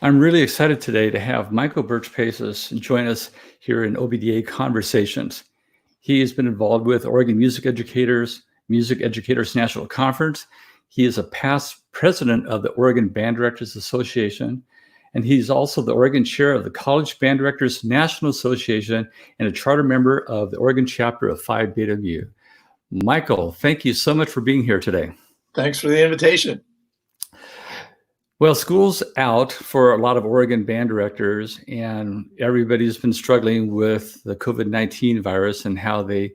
I'm really excited today to have Michael Burch-Pessis join us here in OBDA Conversations. He has been involved with Oregon Music Educators National Conference. He is a past president of the Oregon Band Directors Association, and he's also the Oregon chair of the College Band Directors National Association and a charter member of the Oregon chapter of Phi Beta Mu. Michael, thank you so much for being here today. Thanks for the invitation. Well, school's out for a lot of Oregon band directors, and everybody's been struggling with the COVID-19 virus and how they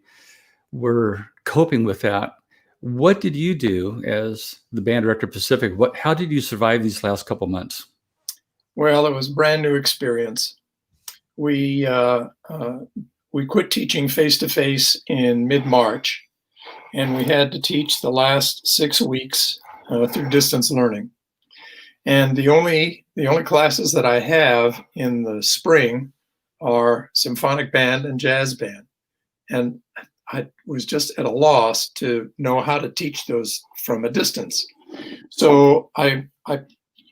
were coping with that. What did you do as the band director Pacific? How did you survive these last couple months? Well, it was a brand new experience. We quit teaching face-to-face in mid-March, and we had to teach the last 6 weeks through distance learning. And the only classes that I have in the spring are symphonic band and jazz band. And I was just at a loss to know how to teach those from a distance. So I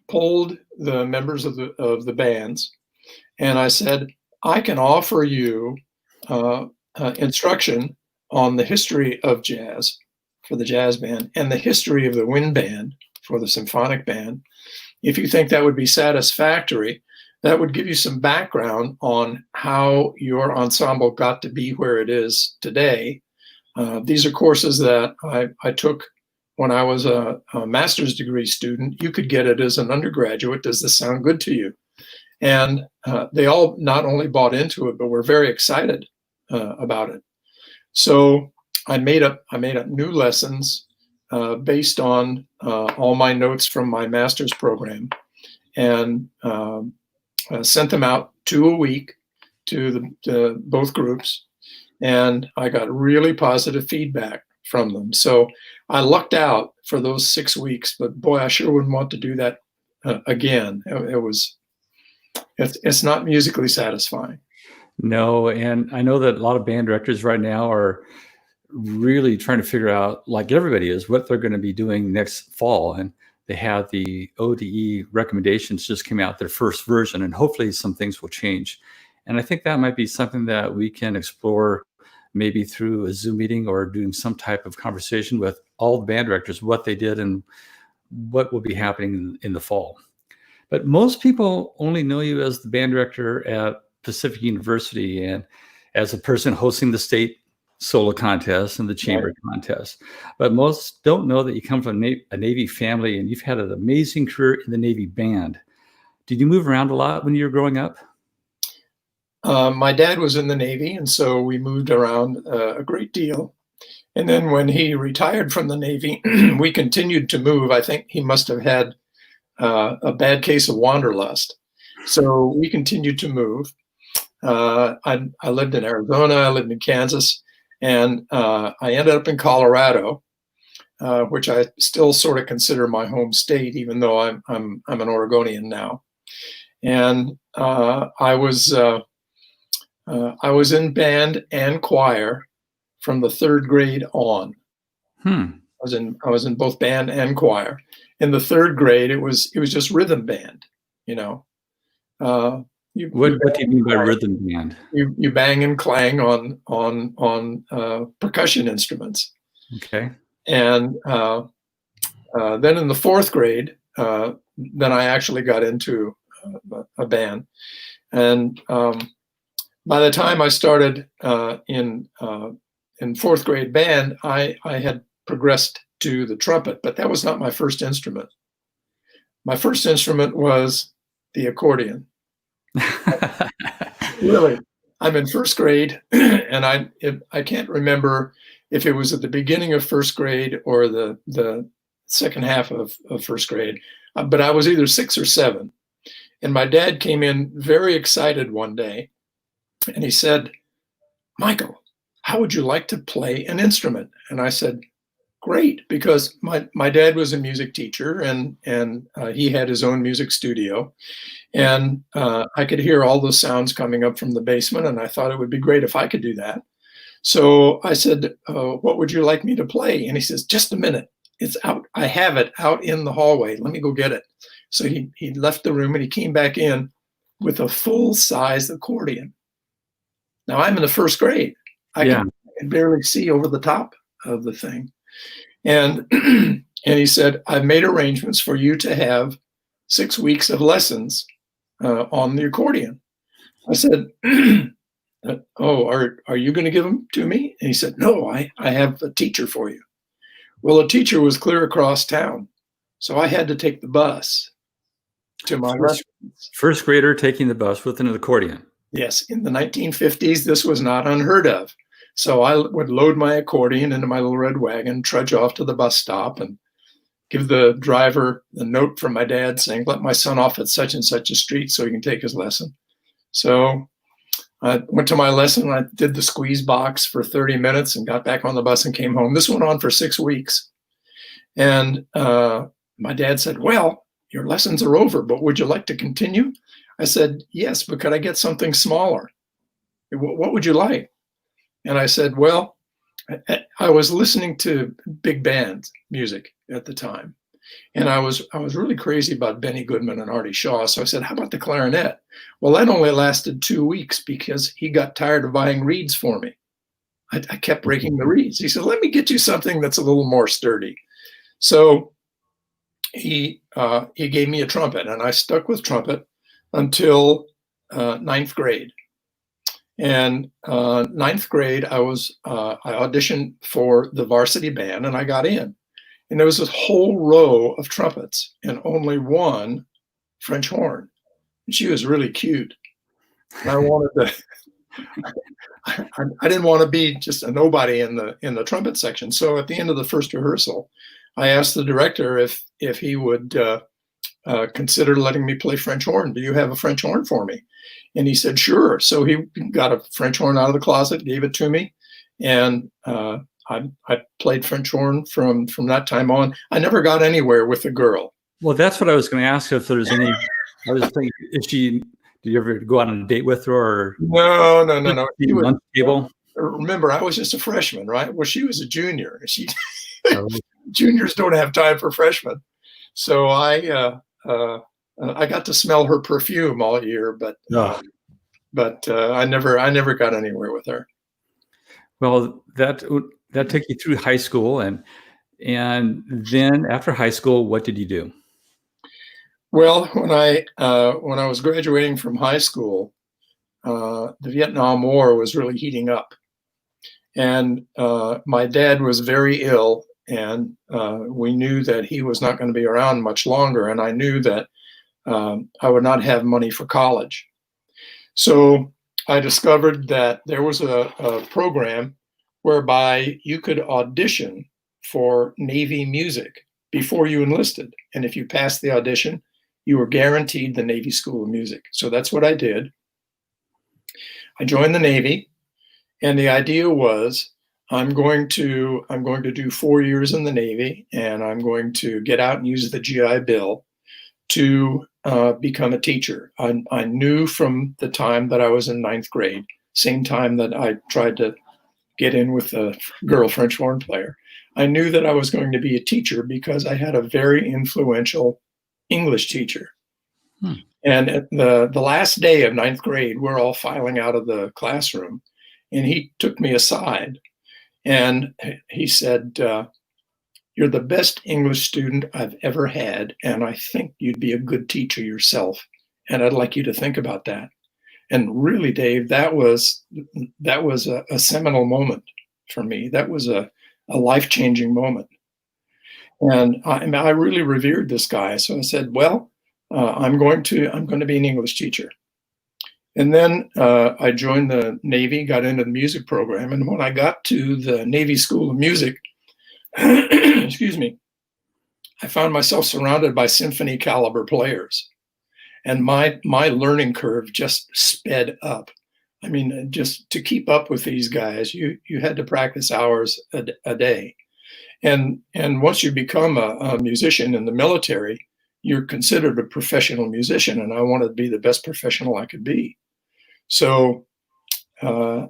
polled the members of the bands, and I said, I can offer you instruction on the history of jazz for the jazz band and the history of the wind band for the symphonic band. If you think that would be satisfactory, that would give you some background on how your ensemble got to be where it is today. These are courses that I took when I was a master's degree student. You could get it as an undergraduate. Does this sound good to you? And they all not only bought into it, but were very excited about it. So I made up new lessons based on all my notes from my master's program, and sent them out 2 a week to both groups, and I got really positive feedback from them. So I lucked out for those 6 weeks, but boy, I sure wouldn't want to do that again. It's not musically satisfying. No, and I know that a lot of band directors right now are really trying to figure out, like everybody is, what they're going to be doing next fall. And they have the ODE recommendations just came out, their first version, and hopefully some things will change. And I think that might be something that we can explore maybe through a Zoom meeting or doing some type of conversation with all the band directors, what they did and what will be happening in the fall. But most people only know you as the band director at Pacific University and as a person hosting the state solo contest and the chamber contest. But most don't know that you come from a Navy family and you've had an amazing career in the Navy band. Did you move around a lot when you were growing up? My dad was in the Navy, and so we moved around a great deal. And then when he retired from the Navy, we continued to move. I think he must have had a bad case of wanderlust. So we continued to move. I lived in Arizona, I lived in Kansas, and I ended up in Colorado, which I still sort of consider my home state, even though I'm an Oregonian now. And I was in band and choir from the 3rd grade on. I was in both band and choir. In the 3rd grade, it was just rhythm band, you know. What do you mean by rhythm band? You bang and clang on percussion instruments. Okay. And then in the 4th grade, then I actually got into a band. And by the time I started in 4th grade band, I had progressed to the trumpet, but that was not my first instrument. My first instrument was the accordion. Really, I'm in 1st grade, and I can't remember if it was at the beginning of 1st grade or the second half of 1st grade, but I was either 6 or 7. And my dad came in very excited one day, and he said, "Michael, how would you like to play an instrument?" And I said, "Great," because my dad was a music teacher, and he had his own music studio. And I could hear all those sounds coming up from the basement, and I thought it would be great if I could do that. So I said, "What would you like me to play?" And he says, "Just a minute. it's out. I have it out in the hallway. Let me go get it. So he left the room and he came back in with a full-size accordion. Now I'm in the first grade. I can barely see over the top of the thing. And and he said, I've made arrangements for you to have 6 weeks of lessons on the accordion. I said, oh, are you going to give them to me? And he said, no, I have a teacher for you. Well, a teacher was clear across town. So I had to take the bus to my lessons. First grader taking the bus with an accordion. Yes, in the 1950s, this was not unheard of. So I would load my accordion into my little red wagon, trudge off to the bus stop, and give the driver a note from my dad saying, let my son off at such and such a street so he can take his lesson. So I went to my lesson. I did the squeeze box for 30 minutes and got back on the bus and came home. This went on for 6 weeks. And my dad said, well, your lessons are over, but would you like to continue? I said, yes, but could I get something smaller? What would you like? And I said, well, I was listening to big band music at the time. And I was really crazy about Benny Goodman and Artie Shaw. So I said, how about the clarinet? Well, that only lasted 2 weeks because he got tired of buying reeds for me. I kept breaking the reeds. He said, let me get you something that's a little more sturdy. So he gave me a trumpet, and I stuck with trumpet until 9th grade. And 9th grade, I auditioned for the varsity band, and I got in. And there was a whole row of trumpets and only one French horn. And she was really cute. And I wanted to, I didn't want to be just a nobody in the trumpet section. So at the end of the first rehearsal, I asked the director if he would consider letting me play French horn. Do you have a French horn for me? And he said, sure. So he got a French horn out of the closet, gave it to me. And I played French horn from that time on. I never got anywhere with a girl. Well, that's what I was going to ask, if there's any, I was thinking, did you ever go out on a date with her, or? No. Lunch table? Remember, I was just a freshman, right? Well, she was a junior. Juniors don't have time for freshmen. So I got to smell her perfume all year, but I never got anywhere with her. Well, that took you through high school, and then after high school, what did you do? Well, when I was graduating from high school, the Vietnam War was really heating up, and my dad was very ill, and we knew that he was not going to be around much longer, and I knew that I would not have money for college. So I discovered that there was a program whereby you could audition for Navy music before you enlisted. And if you passed the audition, you were guaranteed the Navy School of Music. So that's what I did. I joined the Navy, and the idea was I'm going to do 4 years in the Navy, and I'm going to get out and use the GI Bill to become a teacher. I knew from the time that I was in 9th grade, same time that I tried to get in with a girl French horn player, I knew that I was going to be a teacher because I had a very influential English teacher. And at the last day of 9th grade, we're all filing out of the classroom, and he took me aside and he said, you're the best English student I've ever had, and I think you'd be a good teacher yourself, and I'd like you to think about that. And really, Dave, that was a seminal moment for me. That was a life-changing moment. And I really revered this guy. So I said, well, I'm going to be an English teacher. And then I joined the Navy, got into the music program. And when I got to the Navy School of Music, excuse me, I found myself surrounded by symphony caliber players. And my learning curve just sped up. I mean, just to keep up with these guys, you had to practice hours a day. And once you become a musician in the military, you're considered a professional musician. And I wanted to be the best professional I could be. So at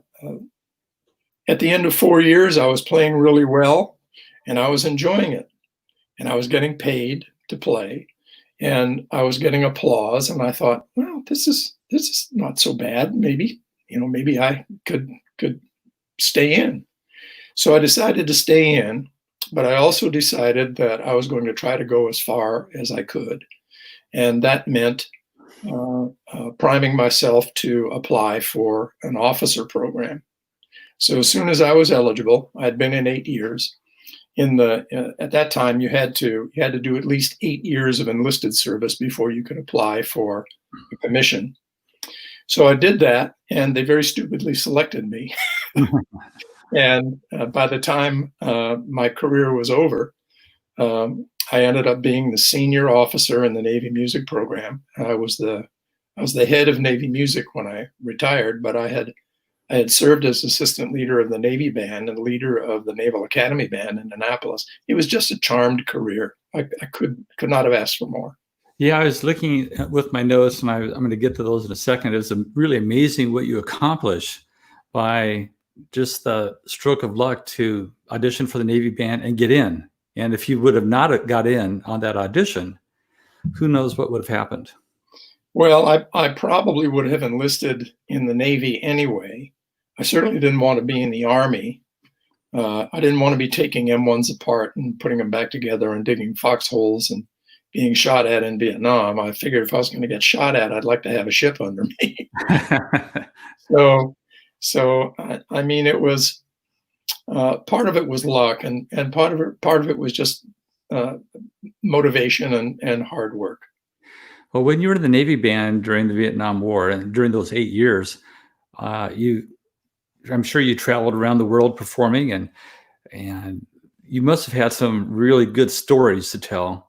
the end of 4 years, I was playing really well, and I was enjoying it. and I was getting paid to play, and I was getting applause, and I thought, well, this is not so bad. Maybe, maybe I could stay in. So I decided to stay in, but I also decided that I was going to try to go as far as I could. And that meant priming myself to apply for an officer program. So as soon as I was eligible, I'd been in 8 years. At that time, you had to do at least 8 years of enlisted service before you could apply for a commission. So I did that, and they very stupidly selected me. And by the time my career was over, I ended up being the senior officer in the Navy music program. I was the head of Navy music when I retired, but I had served as assistant leader of the Navy Band and leader of the Naval Academy Band in Annapolis. It was just a charmed career. I could not have asked for more. Yeah, I was looking with my notes, and I'm going to get to those in a second. It's really amazing what you accomplish by just the stroke of luck to audition for the Navy Band and get in. And if you would have not got in on that audition, who knows what would have happened? Well, I probably would have enlisted in the Navy anyway. I certainly didn't want to be in the Army. I didn't want to be taking M1s apart and putting them back together and digging foxholes and being shot at in Vietnam. I figured if I was going to get shot at, I'd like to have a ship under me. So I mean, it was part of it was luck, and part of it was just motivation and hard work. Well, when you were in the Navy Band during the Vietnam War and during those 8 years, I'm sure you traveled around the world performing, and you must have had some really good stories to tell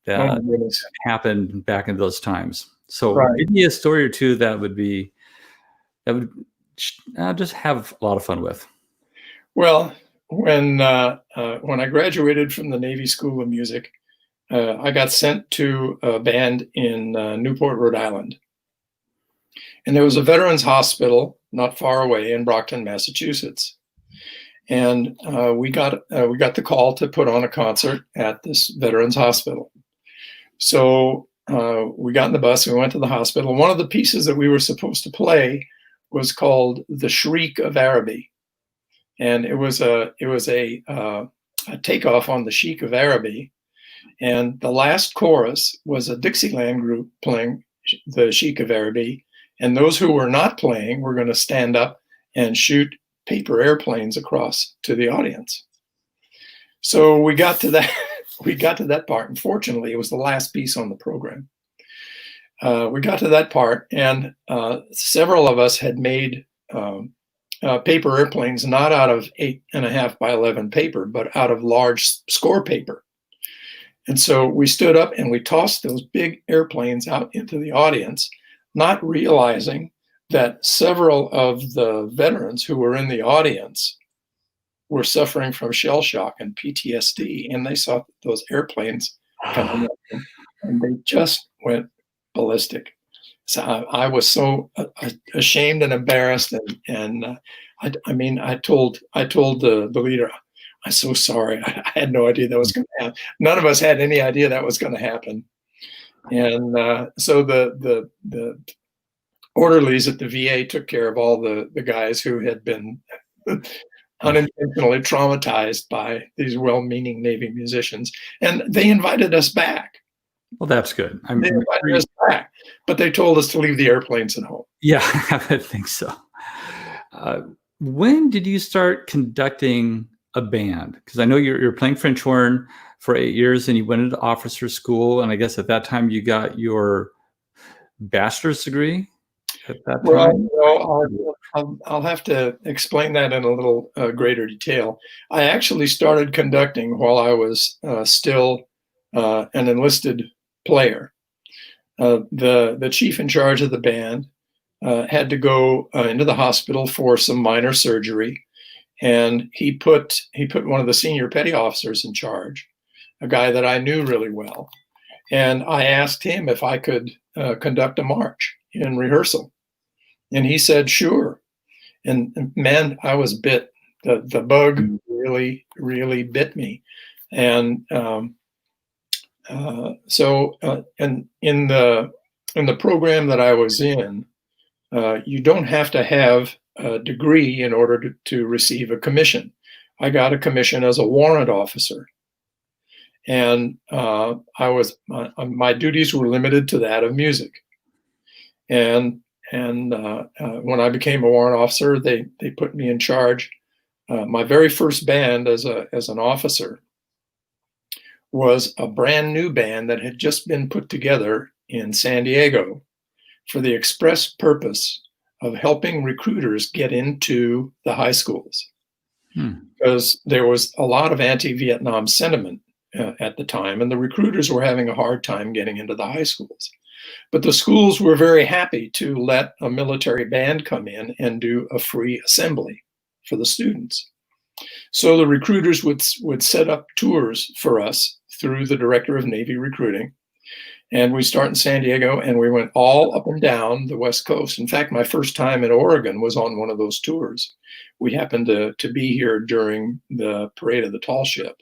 that happened back in those times. So maybe a story or two that would just have a lot of fun with. Well, when I graduated from the Navy School of Music, I got sent to a band in Newport, Rhode Island. And there was a veterans hospital not far away in Brockton, Massachusetts. And we got the call to put on a concert at this veterans hospital. So we got in the bus, we went to the hospital. One of the pieces that we were supposed to play was called The Shriek of Araby. And it was a takeoff on The Shriek of Araby. And the last chorus was a Dixieland group playing The Shriek of Araby. And those who were not playing were going to stand up and shoot paper airplanes across to the audience. So we got to that part. And fortunately, it was the last piece on the program. We got to that part, and several of us had made paper airplanes, not out of 8.5 by 11 paper, but out of large score paper. And so we stood up and we tossed those big airplanes out into the audience, not realizing that several of the veterans who were in the audience were suffering from shell shock and PTSD, and they saw those airplanes coming up, and they just went ballistic. So I was so ashamed and embarrassed, and I told the leader, "I'm so sorry. I had no idea that was going to happen." None of us had any idea that was going to happen. And so the orderlies at the VA took care of all the guys who had been unintentionally traumatized by these well-meaning Navy musicians, and they invited us back. Well, that's good. They invited us back, but they told us to leave the airplanes at home. Yeah, I think so. When did you start conducting a band? Because I know you're playing French horn for 8 years, and you went into officer school, and I guess at that time you got your bachelor's degree. At that time, I'll have to explain that in a little greater detail. I actually started conducting while I was still an enlisted player. The chief in charge of the band had to go into the hospital for some minor surgery, and he put one of the senior petty officers in charge, a guy that I knew really well. And I asked him if I could conduct a march in rehearsal, and he said sure. And man, I was bit. The bug really bit me, and And in the program that I was in, you don't have to have a degree in order to receive a commission. I got a commission as a warrant officer, and my duties were limited to that of music. And when I became a warrant officer, they put me in charge. My very first band as an officer was a brand new band that had just been put together in San Diego for the express purpose of helping recruiters get into the high schools. Because there was a lot of anti-Vietnam sentiment at the time, and the recruiters were having a hard time getting into the high schools. But the schools were very happy to let a military band come in and do a free assembly for the students. So the recruiters would set up tours for us through the director of Navy recruiting. And we start in San Diego, and we went all up and down the West Coast. In fact, my first time in Oregon was on one of those tours. We happened to be here during the Parade of the Tall Ship.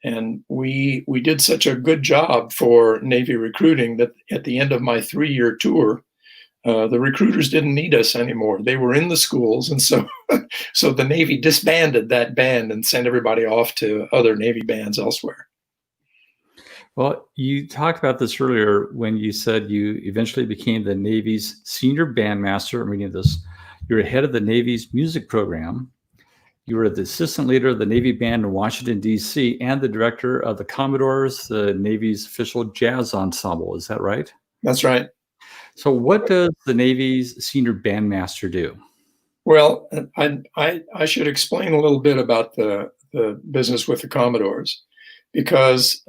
And we did such a good job for Navy recruiting that at the end of my 3-year tour, the recruiters didn't need us anymore. They were in the schools, and so the Navy disbanded that band and sent everybody off to other Navy bands elsewhere. Well, you talked about this earlier when you said you eventually became the Navy's senior bandmaster. I'm reading this. You're head of the Navy's music program. You were the assistant leader of the Navy Band in Washington, D.C., and the director of the Commodores, the Navy's official jazz ensemble. Is that right? That's right. So what does the Navy's senior bandmaster do? Well, I should explain a little bit about the business with the Commodores, because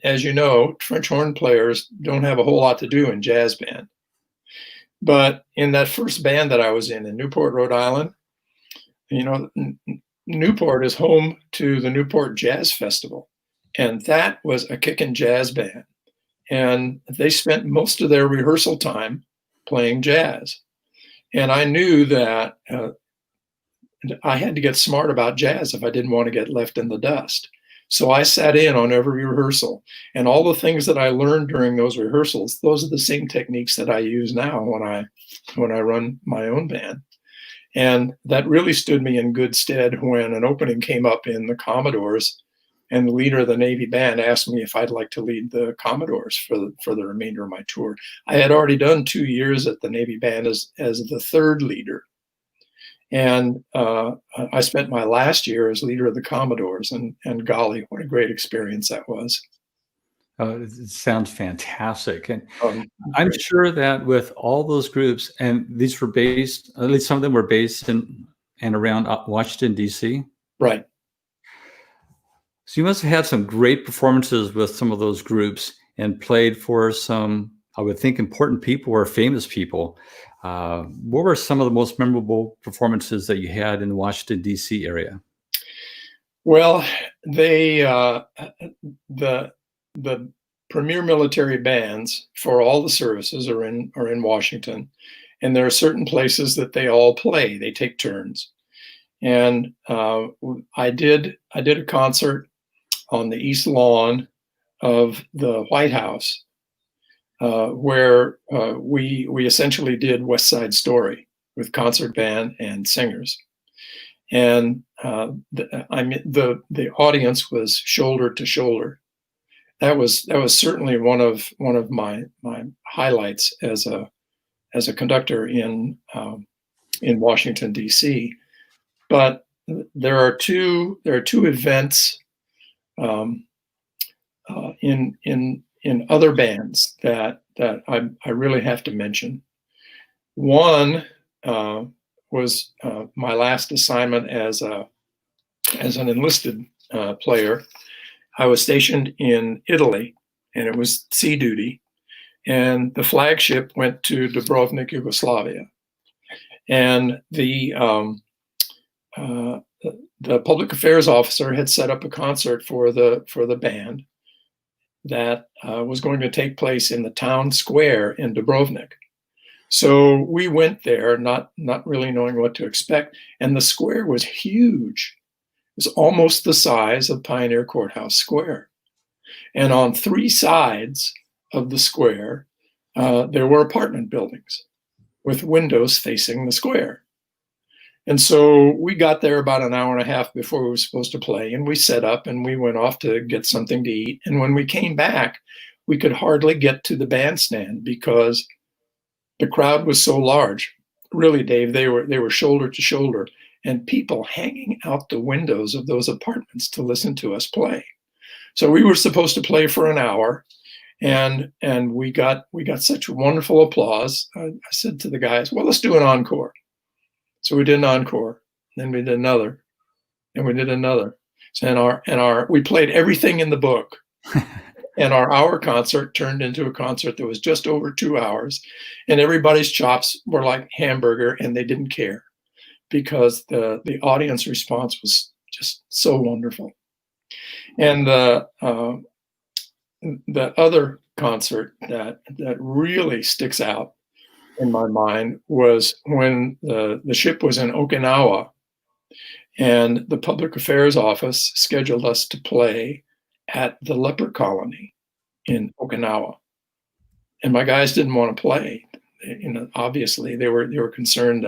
as you know, French horn players don't have a whole lot to do in jazz band. But in that first band that I was in Newport, Rhode Island, you know, Newport is home to the Newport Jazz Festival, and that was a kickin' jazz band. And they spent most of their rehearsal time playing jazz. And I knew that I had to get smart about jazz if I didn't want to get left in the dust. So I sat in on every rehearsal, and all the things that I learned during those rehearsals, those are the same techniques that I use now when I run my own band. And that really stood me in good stead when an opening came up in the Commodores, and the leader of the Navy band asked me if I'd like to lead the Commodores for the remainder of my tour. I had already done 2 years at the Navy band as the third leader. And I spent my last year as leader of the Commodores, and golly, what a great experience that was. It sounds fantastic. And I'm sure that with all those groups, and these were based, at least some of them were based in and around Washington, D.C. Right. So you must have had some great performances with some of those groups and played for some, I would think, important people or famous people. What were some of the most memorable performances that you had in the Washington, D.C. area? Well, the premier military bands for all the services are in Washington, and there are certain places that they all play. They take turns, and I did a concert on the East Lawn of the White House, where we essentially did West Side Story with concert band and singers, and the audience was shoulder to shoulder. That was certainly one of my highlights as a conductor in Washington, D.C. But there are two events in other bands that I really have to mention. One was my last assignment as an enlisted player. I was stationed in Italy, and it was sea duty, and the flagship went to Dubrovnik, Yugoslavia, and the public affairs officer had set up a concert for the band that was going to take place in the town square in Dubrovnik. So we went there, not really knowing what to expect, and the square was huge. It's almost the size of Pioneer Courthouse Square. And on 3 sides of the square, there were apartment buildings with windows facing the square. And so we got there about an hour and a half before we were supposed to play, and we set up and we went off to get something to eat. And when we came back, we could hardly get to the bandstand because the crowd was so large. Really, Dave, they were shoulder to shoulder, and people hanging out the windows of those apartments to listen to us play. So we were supposed to play for an hour, and we got such wonderful applause. I said to the guys, "Well, let's do an encore." So we did an encore, then we did another, and we did another. So we played everything in the book. And our hour concert turned into a concert that was just over 2 hours, and everybody's chops were like hamburger, and they didn't care because the audience response was just so wonderful. And the other concert that really sticks out in my mind was when the ship was in Okinawa, and the Public Affairs Office scheduled us to play at the leper colony in Okinawa. And my guys didn't want to play. Obviously they were concerned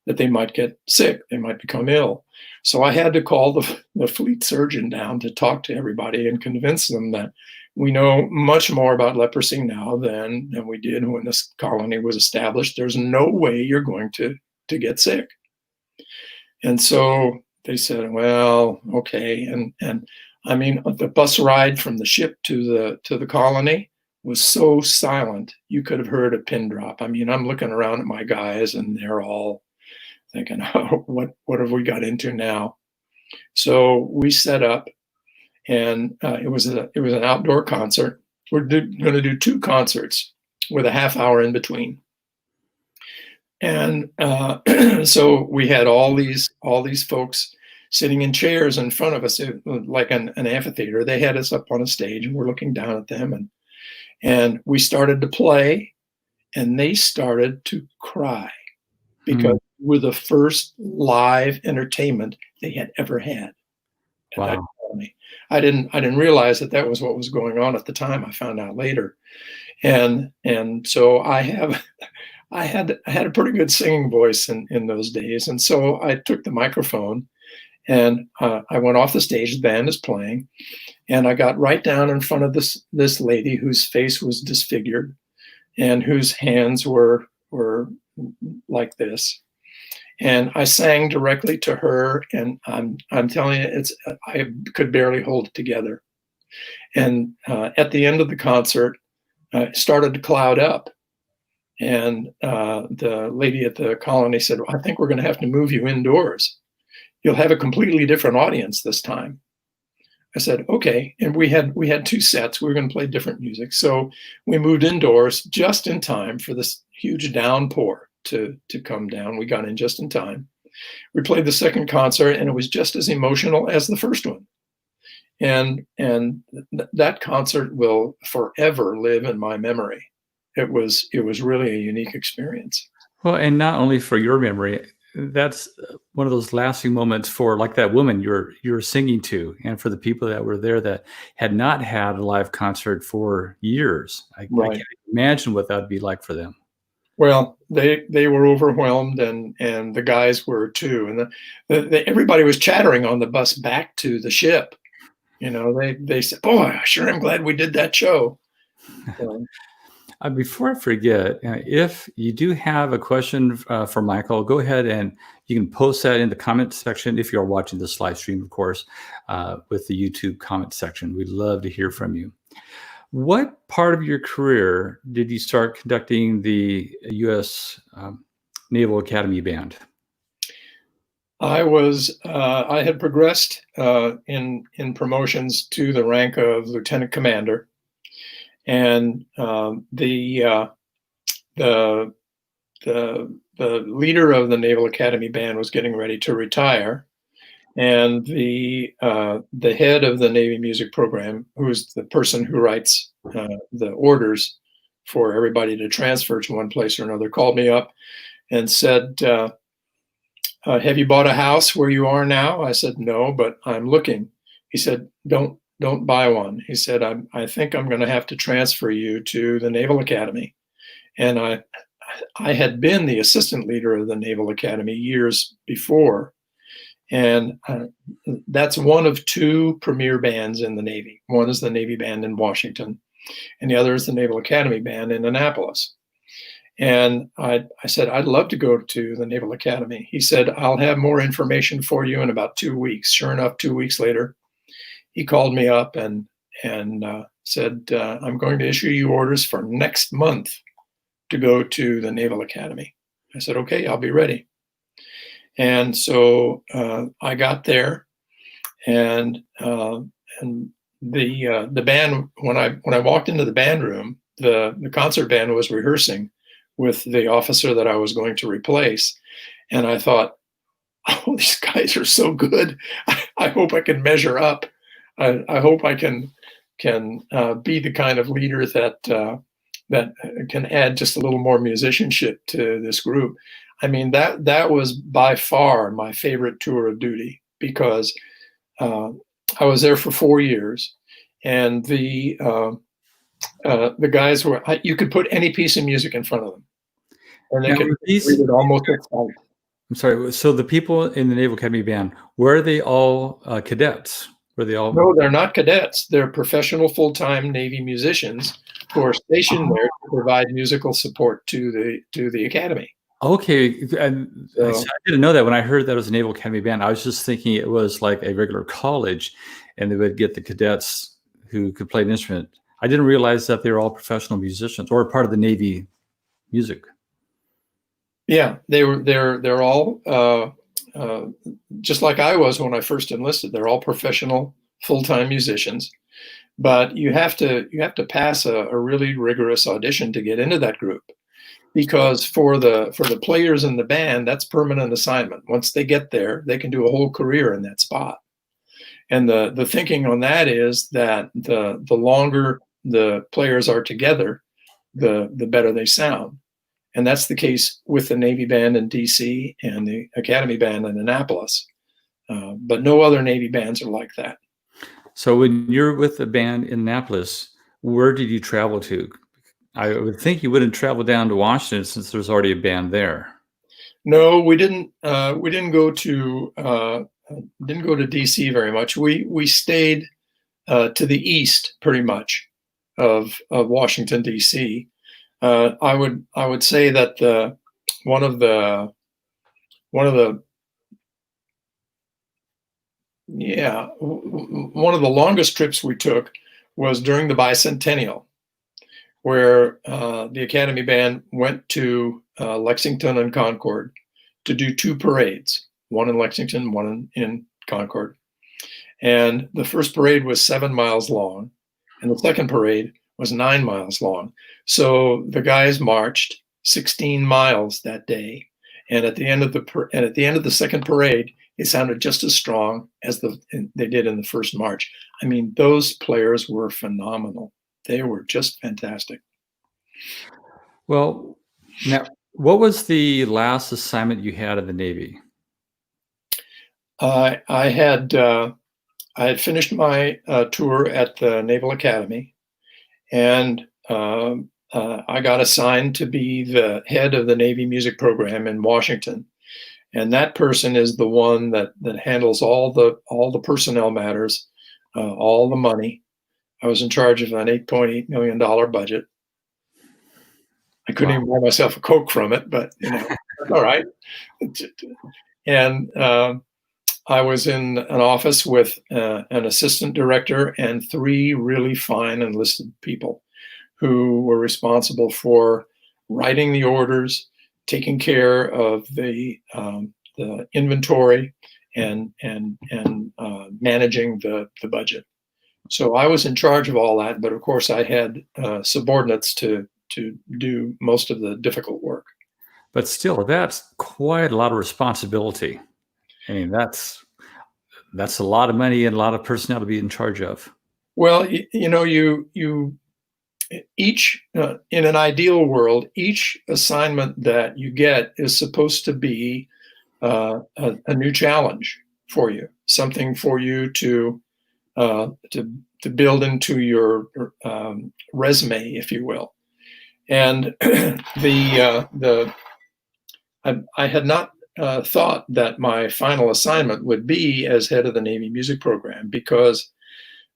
that they might get sick, they might become ill. So I had to call the fleet surgeon down to talk to everybody and convince them that we know much more about leprosy now than we did when this colony was established. There's no way you're going to get sick. And so they said, well, okay. And I mean, the bus ride from the ship to the colony was so silent, you could have heard a pin drop. I mean, I'm looking around at my guys and they're all thinking, oh, what have we got into now? So we set up, and it was an outdoor concert. We're going to do 2 concerts with a half hour in between. And so we had all these folks sitting in chairs in front of us, like an amphitheater. They had us up on a stage, and we're looking down at them. And we started to play, and they started to cry because we're the first live entertainment they had ever had. Wow. I didn't realize that was what was going on at the time. I found out later. And so I had a pretty good singing voice in those days. And so I took the microphone, and I went off the stage. The band is playing, and I got right down in front of this lady whose face was disfigured and whose hands were like this. And I sang directly to her, and I'm telling you, I could barely hold it together. And at the end of the concert, it started to cloud up. And the lady at the colony said, "I think we're going to have to move you indoors. You'll have a completely different audience this time." I said, "Okay." And we had 2 sets. We were going to play different music. So we moved indoors just in time for this huge downpour to come down. We got in just in time. We played the second concert, and it was just as emotional as the first one. And that concert will forever live in my memory. It was really a unique experience. Well, and not only for your memory, that's one of those lasting moments for, like, that woman you're singing to, and for the people that were there that had not had a live concert for years. I can't imagine what that would be like for them. Well, they were overwhelmed, and the guys were too. And everybody was chattering on the bus back to the ship. They said, "Boy, I sure am glad we did that show." Before I forget, if you do have a question for Michael, go ahead and you can post that in the comment section if you're watching this live stream, of course, with the YouTube comment section. We'd love to hear from you. What part of your career did you start conducting the U.S. Naval Academy Band? I had progressed in promotions to the rank of lieutenant commander, and the leader of the Naval Academy Band was getting ready to retire, and the head of the Navy music program, who's the person who writes the orders for everybody to transfer to one place or another, called me up and said, have you bought a house where you are now? I said, no, but I'm looking. He said, don't buy one. He said, I think I'm going to have to transfer you to the Naval Academy. And I had been the assistant leader of the Naval Academy years before. And that's one of two premier bands in the Navy. One is the Navy Band in Washington, and the other is the Naval Academy Band in Annapolis. And I said, I'd love to go to the Naval Academy. He said, I'll have more information for you in about 2 weeks. Sure enough, 2 weeks later, he called me up and said, I'm going to issue you orders for next month to go to the Naval Academy. I said, okay, I'll be ready. And so I got there, and the band, when I walked into the band room, the concert band was rehearsing with the officer that I was going to replace, and I thought, oh, these guys are so good. I hope I can measure up. I hope I can be the kind of leader that can add just a little more musicianship to this group. I mean, that was by far my favorite tour of duty, because I was there for 4 years, and the guys were, you could put any piece of music in front of them, and they Now, could were these- read it almost at sight. I'm sorry. So the people in the Naval Academy Band, were they all cadets? Were they all? No, they're not cadets. They're professional full-time Navy musicians who are stationed there to provide musical support to the academy. Okay, and So- I didn't know that. When I heard that it was a Naval Academy Band, I was just thinking it was like a regular college, and they would get the cadets who could play an instrument. I didn't realize that they were all professional musicians or part of the Navy music. Yeah, they're all just like I was when I first enlisted. They're all professional full-time musicians, but you have to pass a really rigorous audition to get into that group, because for the players in the band, that's permanent assignment. Once they get there, they can do a whole career in that spot. And the thinking on that is that the longer the players are together, the better they sound. And that's the case with the Navy Band in DC and the Academy Band in Annapolis. But no other Navy bands are like that. So when you're with the band in Annapolis, where did you travel to? I would think you wouldn't travel down to Washington since there's already a band there. No, we didn't. We didn't go to DC very much. We stayed to the east, pretty much, of Washington DC. I would say that one of the longest trips we took was during the bicentennial, where the Academy Band went to Lexington and Concord to do 2 parades, one in Lexington, one in Concord. And the first parade was 7 miles long, and the second parade was 9 miles long. So the guys marched 16 miles that day, and at the end of the second parade, it sounded just as strong as they did in the first march. I mean, those players were phenomenal. They were just fantastic. Well, now, what was the last assignment you had in the Navy? I had finished my tour at the Naval Academy, and I got assigned to be the head of the Navy music program in Washington. And that person is the one that handles all the personnel matters, all the money. I was in charge of an $8.8 million budget. I couldn't even buy myself a Coke from it, but all right. And I was in an office with an assistant director and 3 really fine enlisted people who were responsible for writing the orders, taking care of the inventory, and managing the budget. So I was in charge of all that, but of course I had subordinates to do most of the difficult work. But still, that's quite a lot of responsibility. I mean, that's a lot of money and a lot of personnel to be in charge of. Well, you each in an ideal world, each assignment that you get is supposed to be a new challenge for you, something for you to build into your resume, if you will. And I had not thought that my final assignment would be as head of the Navy music program, because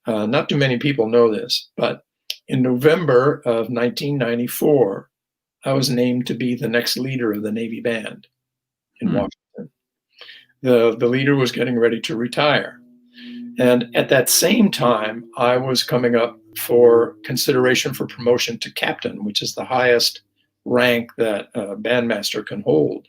not too many people know this, but in November of 1994, I was named to be the next leader of the Navy band in Washington. The leader was getting ready to retire. And at that same time, I was coming up for consideration for promotion to captain, which is the highest rank that a bandmaster can hold.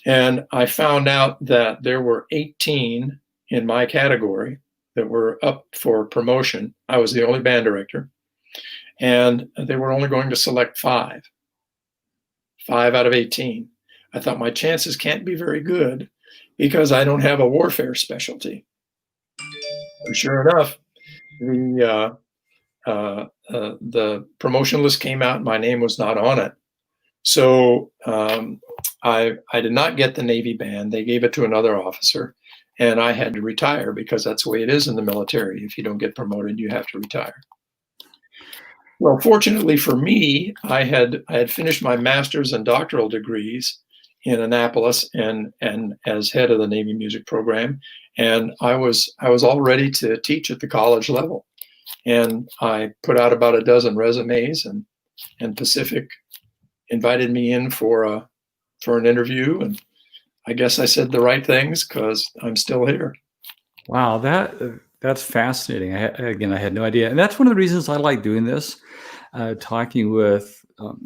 And I found out that there were 18 in my category that were up for promotion. I was the only band director, and they were only going to select five out of 18. I thought my chances can't be very good because I don't have a warfare specialty. And sure enough, the promotion list came out. My name was not on it. So I did not get the Navy band. They gave it to another officer, and I had to retire because that's the way it is in the military. If you don't get promoted, you have to retire. Well, fortunately for me, I had finished my master's and doctoral degrees in Annapolis and as head of the Navy music program, and I was all ready to teach at the college level. And I put out about a dozen resumes, and Pacific invited me in for an interview, and I guess I said the right things because I'm still here. Wow, that's fascinating. I had no idea, and that's one of the reasons I like doing this, talking with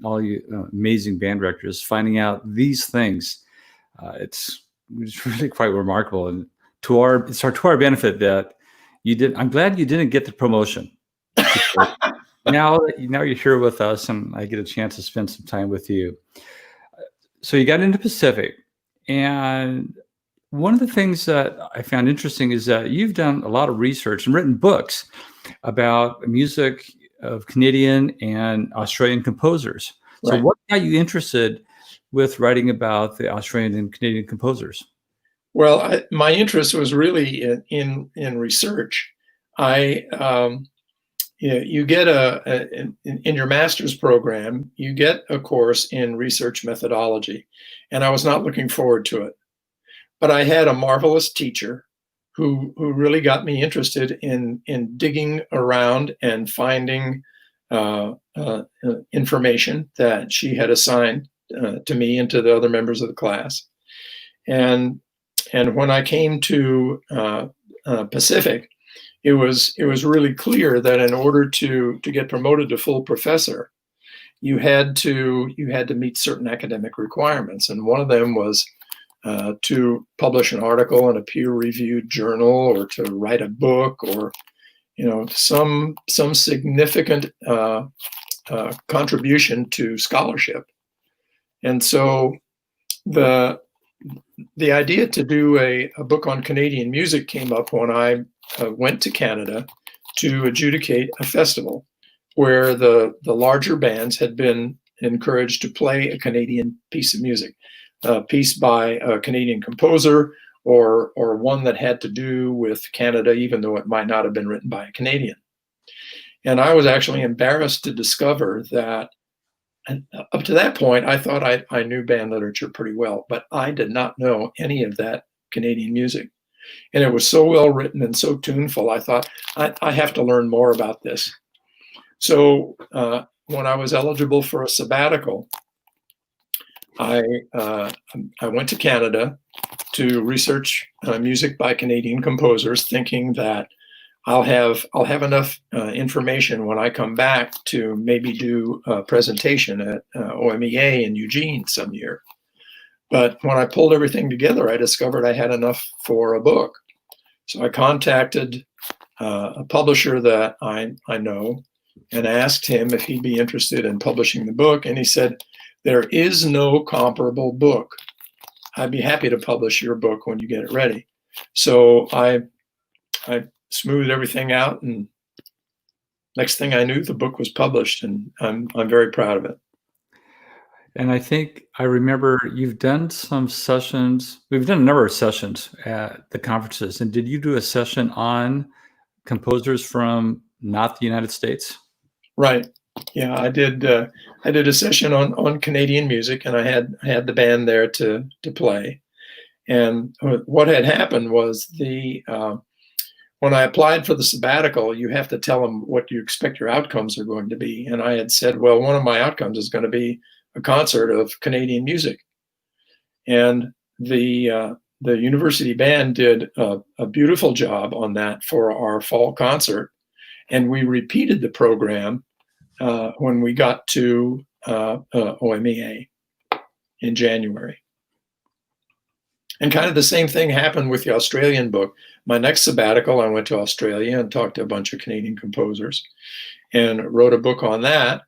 all you amazing band directors, finding out these things. It's really quite remarkable, and to our benefit that you did. I'm glad you didn't get the promotion. now you're here with us, and I get a chance to spend some time with you. So you got into Pacific, and one of the things that I found interesting is that you've done a lot of research and written books about music of Canadian and Australian composers. So what got you interested with writing about the Australian and Canadian composers? Well, my interest was really in research. You get in your master's program, you get a course in research methodology, and I was not looking forward to it. But I had a marvelous teacher who really got me interested in digging around and finding information that she had assigned to me and to the other members of the class. And when I came to Pacific, it was really clear that in order to get promoted to full professor, you had to meet certain academic requirements, and one of them was to publish an article in a peer-reviewed journal, or to write a book, or some significant contribution to scholarship. And so the idea to do a book on Canadian music came up when I went to Canada to adjudicate a festival where the larger bands had been encouraged to play a Canadian piece of music, a piece by a Canadian composer, or one that had to do with Canada, even though it might not have been written by a Canadian. And I was actually embarrassed to discover that, and up to that point, I thought I knew band literature pretty well, but I did not know any of that Canadian music. And it was so well written and so tuneful, I thought, I have to learn more about this. So when I was eligible for a sabbatical, I went to Canada to research music by Canadian composers, thinking that I'll have enough information when I come back to maybe do a presentation at OMEA in Eugene some year. But when I pulled everything together, I discovered I had enough for a book. So I contacted a publisher that I know and asked him if he'd be interested in publishing the book. And he said, "There is no comparable book. I'd be happy to publish your book when you get it ready." So I smoothed everything out, and next thing I knew, the book was published, and I'm very proud of it. And I think I remember you've done some sessions. We've done a number of sessions at the conferences. And did you do a session on composers from not the United States? Right. Yeah, I did. I did a session on Canadian music, and I had the band there to play. And what had happened was when I applied for the sabbatical, you have to tell them what you expect your outcomes are going to be. And I had said, well, one of my outcomes is going to be a concert of Canadian music. And the university band did a beautiful job on that for our fall concert. And we repeated the program when we got to OMEA in January. And kind of the same thing happened with the Australian book. My next sabbatical, I went to Australia and talked to a bunch of Canadian composers and wrote a book on that.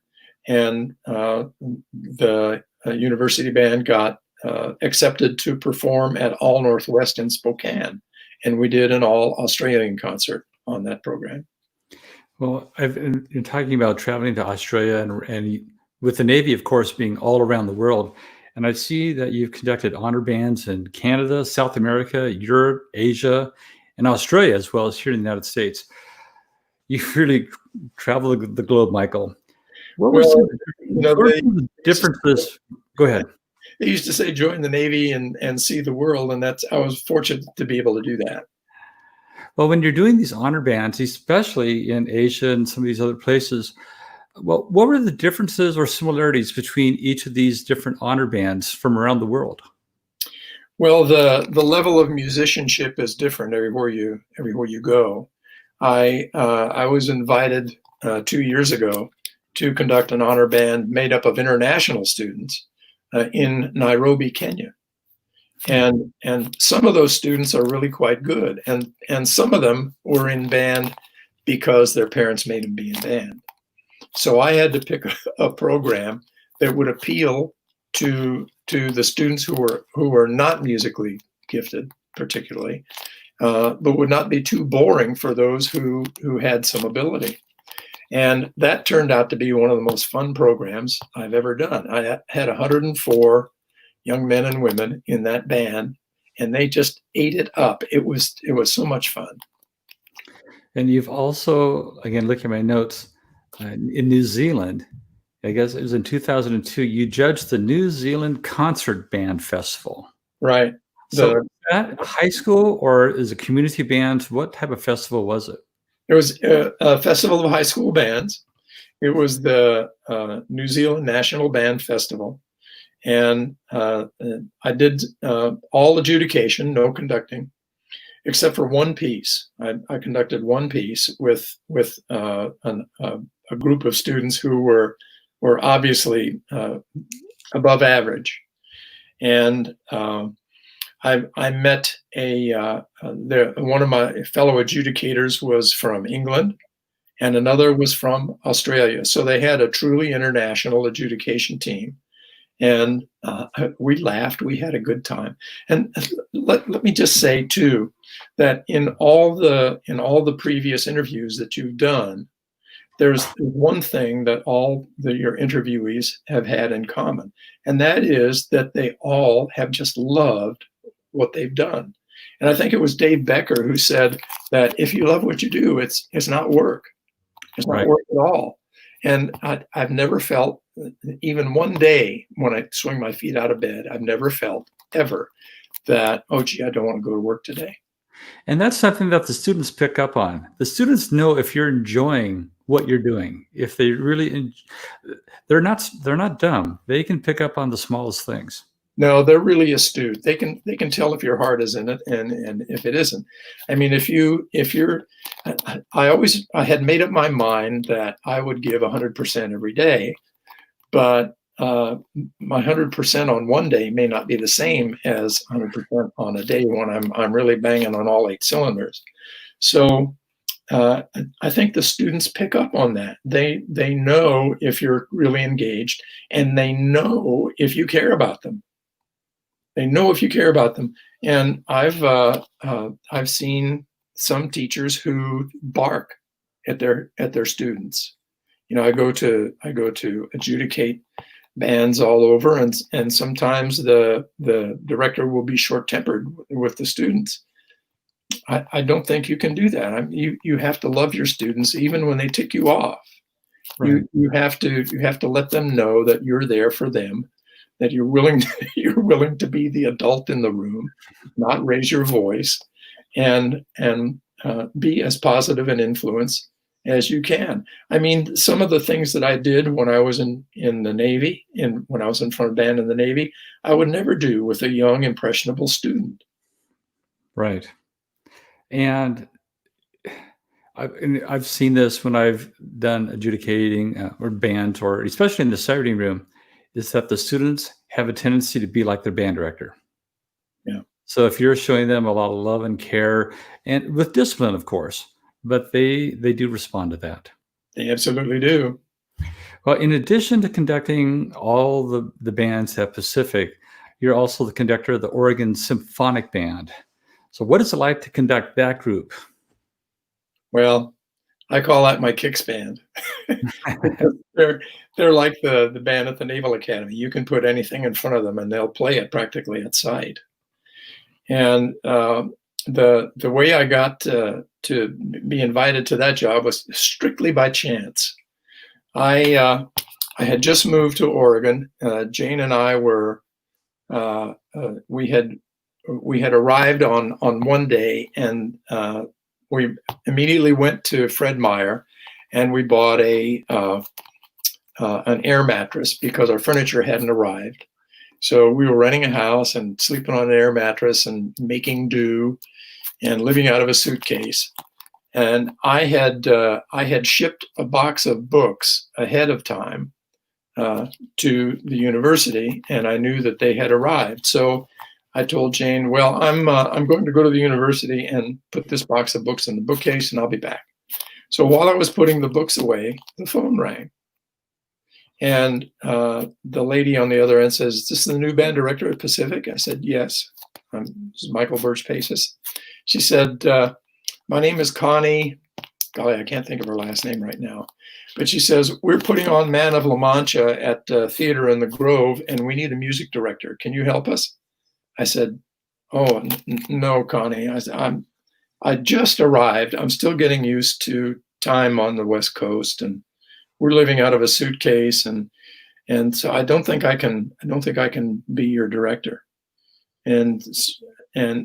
And the university band got accepted to perform at All Northwest in Spokane. And we did an all Australian concert on that program. Well, I've been talking about traveling to Australia and with the Navy, of course, being all around the world. And I see that you've conducted honor bands in Canada, South America, Europe, Asia, and Australia, as well as here in the United States. You've really traveled the globe, Michael. What were the differences? Go ahead. They used to say, join the Navy and see the world. And I was fortunate to be able to do that. Well, when you're doing these honor bands, especially in Asia and some of these other places, well, what were the differences or similarities between each of these different honor bands from around the world? Well, the level of musicianship is different everywhere you go. I was invited 2 years ago to conduct an honor band made up of international students in Nairobi, Kenya. And some of those students are really quite good. And some of them were in band because their parents made them be in band. So I had to pick a program that would appeal to the students who were not musically gifted, particularly, but would not be too boring for those who had some ability. And that turned out to be one of the most fun programs I've ever done. I had 104 young men and women in that band, and they just ate it up. It was so much fun. And you've also, again, looking at my notes, in New Zealand, I guess it was in 2002, you judged the New Zealand Concert Band Festival. Right. So is that high school or is it community bands? What type of festival was it? It was a festival of high school bands. It was the New Zealand National Band Festival. And I did all adjudication, no conducting, except for one piece. I conducted one piece with a group of students who were obviously above average. And I met one of my fellow adjudicators was from England, and another was from Australia. So they had a truly international adjudication team. And we laughed, we had a good time. And let me just say too, that in all the previous interviews that you've done, there's one thing that all your interviewees have had in common, and that is that they all have just loved what they've done. And I think it was Dave Becker who said that if you love what you do, it's not work. It's not work at all. And I've never felt, even one day when I swing my feet out of bed, I've never felt ever that, oh, gee, I don't want to go to work today. And that's something that the students pick up on. The students know if you're enjoying what you're doing. If they really, they're not dumb. They can pick up on the smallest things. No, they're really astute. They can tell if your heart is in it and if it isn't. I mean, if you're, I had made up my mind that I would give 100% every day, but my 100% on one day may not be the same as 100% on a day when I'm really banging on all 8 cylinders. So I think the students pick up on that. They know if you're really engaged, and they know if you care about them. They know if you care about them. And I've seen some teachers who bark at their students. You know, I go to adjudicate bands all over, and sometimes the director will be short-tempered with the students. I don't think you can do that. You have to love your students even when they tick you off. Right. You have to let them know that you're there for them, that you're willing to be the adult in the room, not raise your voice, and be as positive an influence as you can. I mean, some of the things that I did when I was in the Navy, when I was in front of band in the Navy, I would never do with a young, impressionable student. Right. And I've seen this when I've done adjudicating or bands, or especially in the sighting room, is that the students have a tendency to be like their band director. Yeah. So if you're showing them a lot of love and care, and with discipline, of course, but they do respond to that. They absolutely do. Well, in addition to conducting all the bands at Pacific, you're also the conductor of the Oregon Symphonic Band. So what is it like to conduct that group? Well, I call that my kicks band. they're like the band at the Naval Academy. You can put anything in front of them and they'll play it practically at sight. And the way I got to be invited to that job was strictly by chance. I had just moved to Oregon. Jane and I were we had arrived on one day, and we immediately went to Fred Meyer, and we bought an air mattress because our furniture hadn't arrived. So we were renting a house and sleeping on an air mattress and making do and living out of a suitcase. And I had shipped a box of books ahead of time to the university, and I knew that they had arrived. So I told Jane, well, I'm going to go to the university and put this box of books in the bookcase, and I'll be back. So while I was putting the books away, the phone rang. And the lady on the other end says, "Is this the new band director at Pacific?" I said, "Yes, this is Michael Burch-Pessis." She said, "My name is Connie." Golly, I can't think of her last name right now. But she says, "We're putting on Man of La Mancha at Theater in the Grove, and we need a music director. Can you help us?" I said, "Oh, no, Connie." I said, I just arrived. I'm still getting used to time on the West Coast, and we're living out of a suitcase, and so I don't think I can be your director. And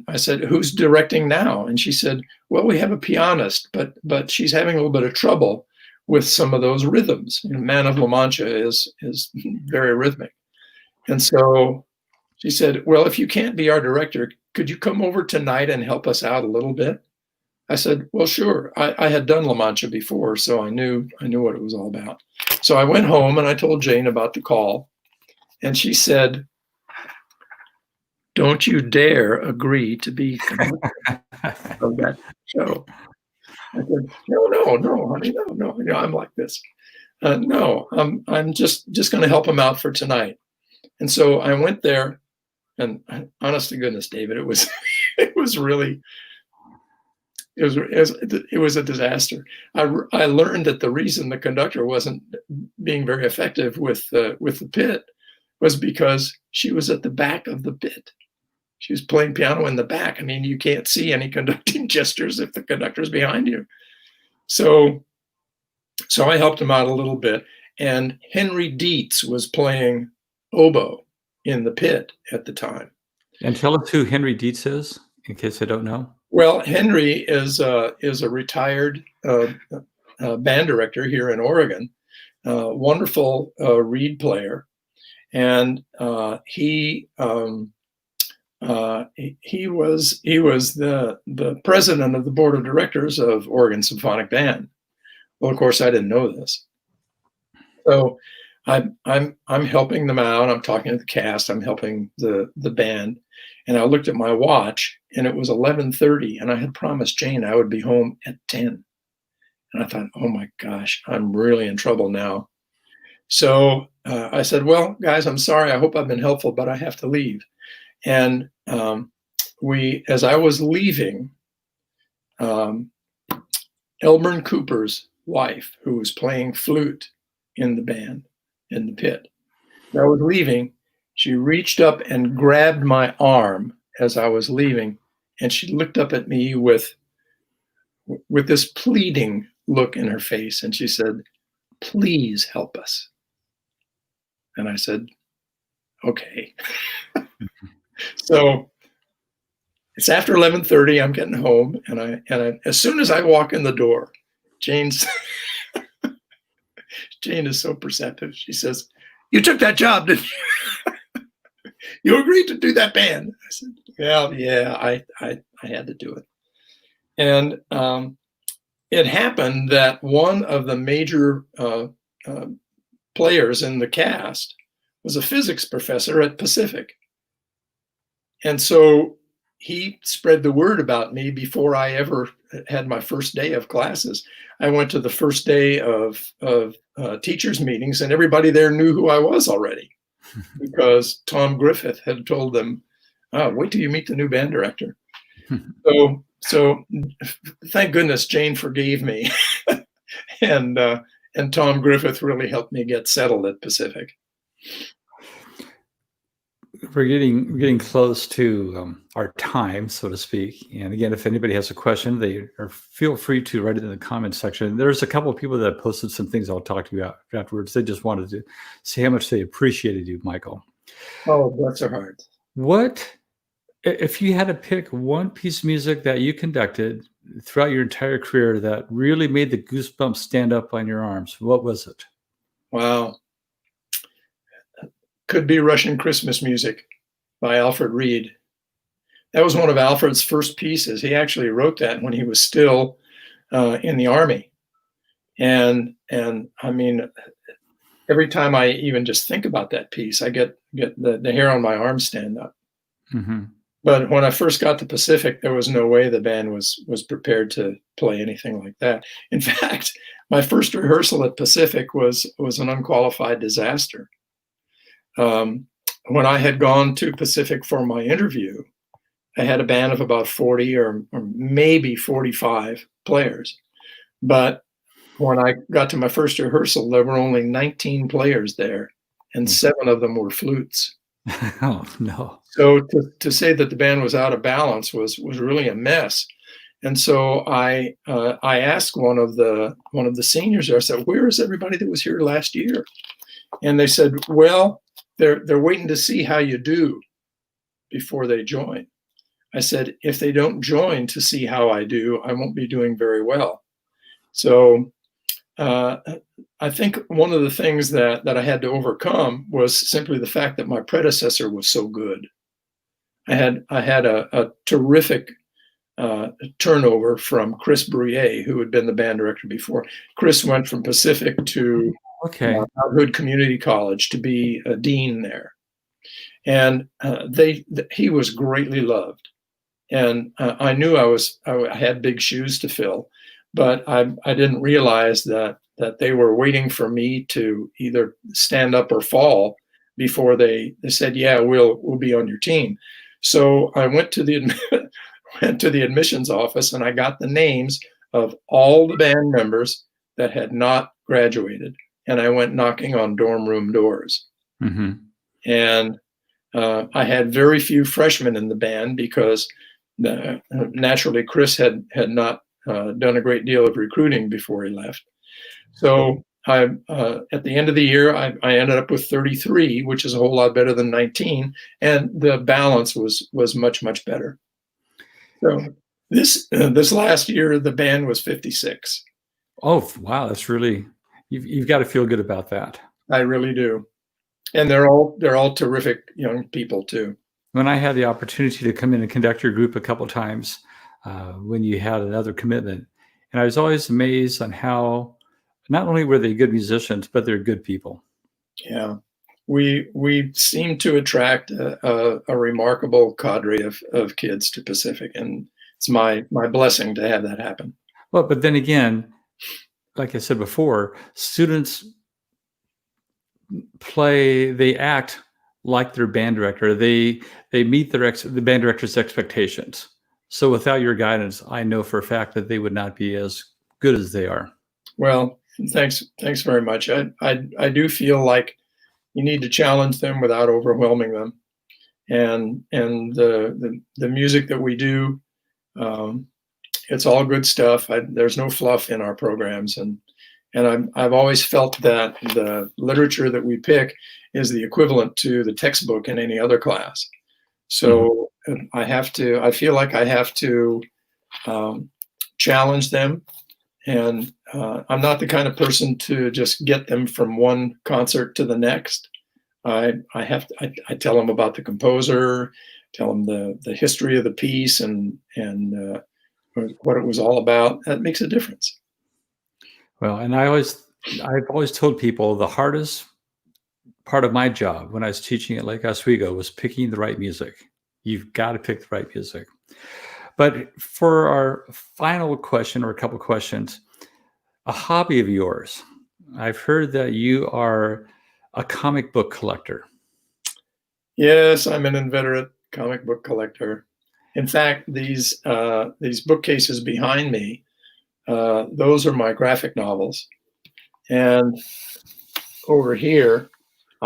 I said, "Who's directing now?" And she said, "Well, we have a pianist, but she's having a little bit of trouble with some of those rhythms. You know, Man of La Mancha is very rhythmic." And so she said, "Well, if you can't be our director, could you come over tonight and help us out a little bit?" I said, "Well, sure." I had done La Mancha before, so I knew what it was all about. So I went home and I told Jane about the call, and she said, "Don't you dare agree to be conductor of that show." I said, No, honey, no, I'm like this. No, I'm just going to help him out for tonight." And so I went there, and honest to goodness, David, it was it was really it was a disaster. I learned that the reason the conductor wasn't being very effective with the pit was because she was at the back of the pit. She was playing piano in the back. I mean, you can't see any conducting gestures if the conductor's behind you. So I helped him out a little bit, and Henry Dietz was playing oboe in the pit at the time. And tell us who Henry Dietz is, in case I don't know. Well, Henry is a retired band director here in Oregon, wonderful reed player, and he was the president of the board of directors of Oregon Symphonic Band. Well, of course, I didn't know this, so I'm helping them out. I'm talking to the cast. I'm helping the band, and I looked at my watch, and it was 11:30, and I had promised Jane I would be home at 10. And I thought, oh my gosh, I'm really in trouble now. So I said, "Well, guys, I'm sorry. I hope I've been helpful, but I have to leave." And as I was leaving, Elburn Cooper's wife, who was playing flute in the band, in the pit, I was leaving, she reached up and grabbed my arm as I was leaving, and she looked up at me with this pleading look in her face, and she said, "Please help us." And I said, "Okay." So it's after 11:30. I'm getting home, and I as soon as I walk in the door, Jane is so perceptive. She says, "You took that job, didn't you? You agreed to do that band." I said, "Well, yeah, I had to do it." And it happened that one of the major players in the cast was a physics professor at Pacific. And so he spread the word about me before I ever had my first day of classes. I went to the first day of teachers' meetings, and everybody there knew who I was already because Tom Griffith had told them, "Oh, wait till you meet the new band director." So thank goodness Jane forgave me, and Tom Griffith really helped me get settled at Pacific. We're getting close to our time, so to speak. And again, if anybody has a question, feel free to write it in the comments section. There's a couple of people that posted some things I'll talk to you about afterwards. They just wanted to say how much they appreciated you, Michael. Oh, bless their hearts. What, if you had to pick one piece of music that you conducted throughout your entire career that really made the goosebumps stand up on your arms, what was it? Wow. Could be Russian Christmas Music by Alfred Reed. That was one of Alfred's first pieces. He actually wrote that when he was still in the Army. And I mean, every time I even just think about that piece, I get the hair on my arm stand up. Mm-hmm. But when I first got to Pacific, there was no way the band was prepared to play anything like that. In fact, my first rehearsal at Pacific was an unqualified disaster. When I had gone to Pacific for my interview, I had a band of about 40 or maybe 45 players. But when I got to my first rehearsal, there were only 19 players there, and 7 of them were flutes. Oh, no. So to say that the band was out of balance was really a mess. And so I asked one of the seniors there, I said, "Where is everybody that was here last year?" And they said, "Well, they're waiting to see how you do before they join." I said, "If they don't join to see how I do, I won't be doing very well." So I think one of the things that I had to overcome was simply the fact that my predecessor was so good. I had a terrific turnover from Chris Bruyere, who had been the band director before. Chris went from Pacific to Mount Hood Community College to be a dean there, and he was greatly loved. And I knew I had big shoes to fill, but I didn't realize that they were waiting for me to either stand up or fall before they said, "Yeah, we'll be on your team." So I went to the admissions office and I got the names of all the band members that had not graduated, and I went knocking on dorm room doors. Mm-hmm. And I had very few freshmen in the band because naturally Chris had not done a great deal of recruiting before he left. So at the end of the year, I ended up with 33, which is a whole lot better than 19, and the balance was much, much better. So this last year, the band was 56. Oh, wow. That's really, you've got to feel good about that. I really do. And they're all terrific young people too. When I had the opportunity to come in and conduct your group a couple of times when you had another commitment, and I was always amazed on how not only were they good musicians, but they're good people. Yeah, we seem to attract a remarkable cadre of kids to Pacific, and it's my blessing to have that happen. Well, but then again, like I said before, students they act like their band director. They meet the band director's expectations. So without your guidance, I know for a fact that they would not be as good as they are. Well, thanks very much. I do feel like You need to challenge them without overwhelming them. And the music that we do, it's all good stuff. There's no fluff in our programs, and I've always felt that the literature that we pick is the equivalent to the textbook in any other class. So I feel like I have to challenge them, and I'm not the kind of person to just get them from one concert to the next. I tell them about the composer, tell them the history of the piece, and what it was all about. That makes a difference. Well, and I've always told people the hardest part of my job when I was teaching at Lake Oswego was picking the right music. You've got to pick the right music. But for our final question, or a couple questions, a hobby of yours. I've heard that you are a comic book collector. Yes, I'm an inveterate comic book collector. In fact, these bookcases behind me, those are my graphic novels. And over here,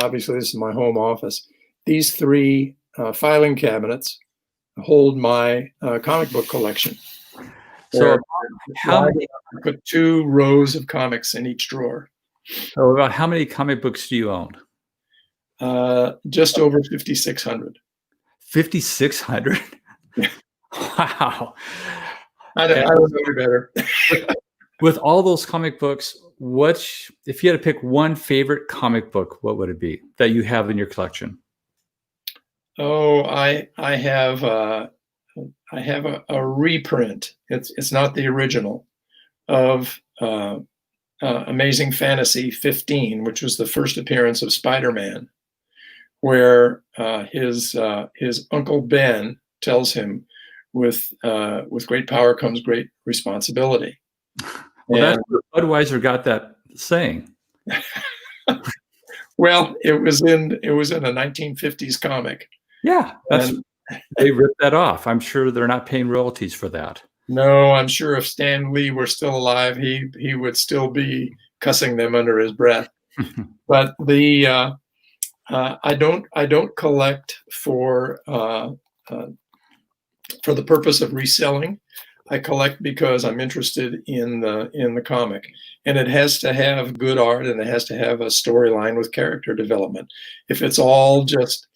obviously this is my home office, these three filing cabinets hold my comic book collection. So how many, I put 2 rows of comics in each drawer. so about how many comic books do you own? Just over 5,600. 5,600? Wow. I don't know any better. With all those comic books, if you had to pick one favorite comic book, what would it be that you have in your collection? Oh, I have a reprint. It's not the original of Amazing Fantasy 15, which was the first appearance of Spider-Man, where his Uncle Ben tells him, with great power comes great responsibility. Well, that's where Budweiser got that saying. Well, it was in a 1950s comic. Yeah, they ripped that off. I'm sure they're not paying royalties for that. No, I'm sure if Stan Lee were still alive, he would still be cussing them under his breath. But I don't collect for the purpose of reselling. I collect because I'm interested in the comic, and it has to have good art, and it has to have a storyline with character development. If it's all just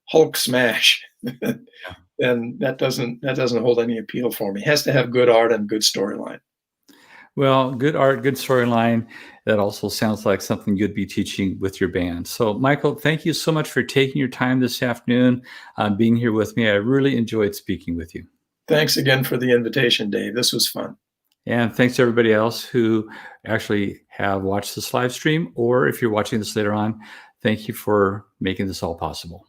Hulk smash, then that doesn't hold any appeal for me. It has to have good art and good storyline. Well, good art, good storyline. That also sounds like something you'd be teaching with your band. So, Michael, thank you so much for taking your time this afternoon, being here with me. I really enjoyed speaking with you. Thanks again for the invitation, Dave. This was fun. And thanks to everybody else who actually have watched this live stream, or if you're watching this later on, thank you for making this all possible.